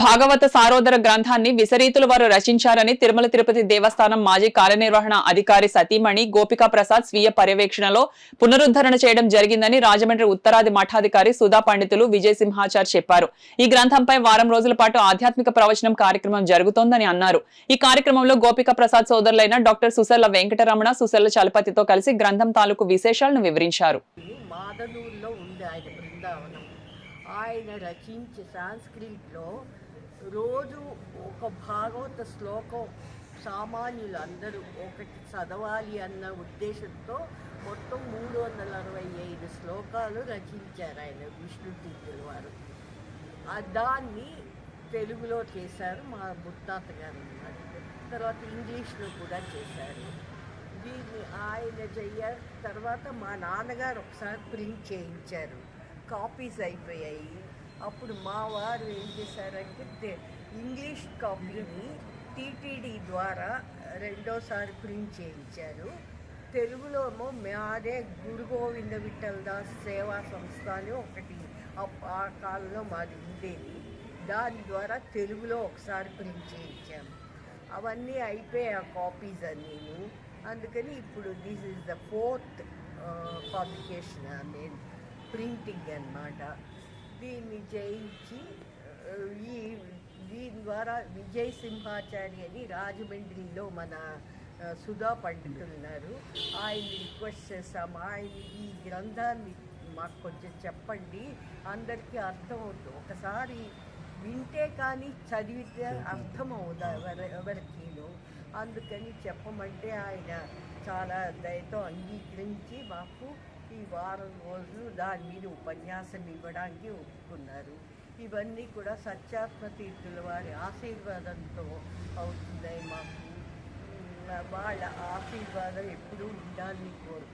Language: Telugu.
భాగవత సారోదర గ్రంథాన్ని విసరీతుల వారు రచించారని తిరుమల తిరుపతి దేవస్థానం మాజీ కార్యనిర్వహణ అధికారి సతీమణి గోపికా ప్రసాద్ స్వీయ పర్యవేక్షణలో పునరుద్ధరణ చేయడం జరిగిందని రాజమండ్రి ఉత్తరాది మఠాధికారి సుధా పండితులు విజయ్ సింహాచార్ చెప్పారు. ఈ గ్రంథంపై వారం రోజుల పాటు ఆధ్యాత్మిక ప్రవచనం కార్యక్రమం జరుగుతోందని అన్నారు. ఈ కార్యక్రమంలో గోపికా ప్రసాద్ సోదరులైన డాక్టర్ సుసెల్ల వెంకటరమణ, సుసెల్ల చలపతితో కలిసి గ్రంథం తాలూకు విశేషాలను వివరించారు. ఆయన రచించి సాంస్క్రిట్లో రోజు ఒక భాగవత శ్లోకం సామాన్యులు అందరూ ఒకటి చదవాలి అన్న ఉద్దేశంతో మొత్తం 365 శ్లోకాలు రచించారు ఆయన విష్ణు తీర్థుల వారు. దాన్ని తెలుగులో చేశారు మా ముత్తాత గారు అన్నమాట. తర్వాత ఇంగ్లీష్లో కూడా చేశారు. దీన్ని ఆయన తర్వాత మా నాన్నగారు ఒకసారి ప్రింట్ చేయించారు. కాపీస్ అయిపోయాయి. అప్పుడు మా వారు ఏం చేశారంటే ఇంగ్లీష్ కాపీని టీటీడీ ద్వారా రెండోసారి ప్రింట్ చేయించారు. తెలుగులోమో మాదే గురు గోవింద విఠల్ దాస్ సేవా సంస్థ అని ఒకటి ఆ కాలంలో మాది ఉండేది. దాని ద్వారా తెలుగులో ఒకసారి ప్రింట్ చేయించాము. అవన్నీ అయిపోయాయి ఆ కాపీస్ అన్నీను. అందుకని ఇప్పుడు this is the 4th publication నేను ప్రింటింగ్ అన్నమాట. దీన్ని చేయించి దీని ద్వారా విజయ్ సింహాచారి అని రాజమండ్రిలో మన సుధా పండితులు ఉన్నారు. ఆయన్ని రిక్వెస్ట్ చేస్తాము, ఆయన ఈ గ్రంథాన్ని మాకు కొంచెం చెప్పండి, అందరికీ అర్థమవుతుంది. ఒకసారి వింటే కానీ చదివితే అర్థం అవుదా ఎవరికీను. అందుకని చెప్పమంటే ఆయన చాలా దయతో అంగీకరించి మాకు ఈ వారం రోజులు దాని మీద ఉపన్యాసం ఇవ్వడానికి ఒప్పుకున్నారు. ఇవన్నీ కూడా సత్యాత్మ తీర్థుల వారి ఆశీర్వాదంతో అవుతుందని మాకు వాళ్ళ ఆశీర్వాదం ఎప్పుడూ ఉండాలని కోరుకుంటున్నాను.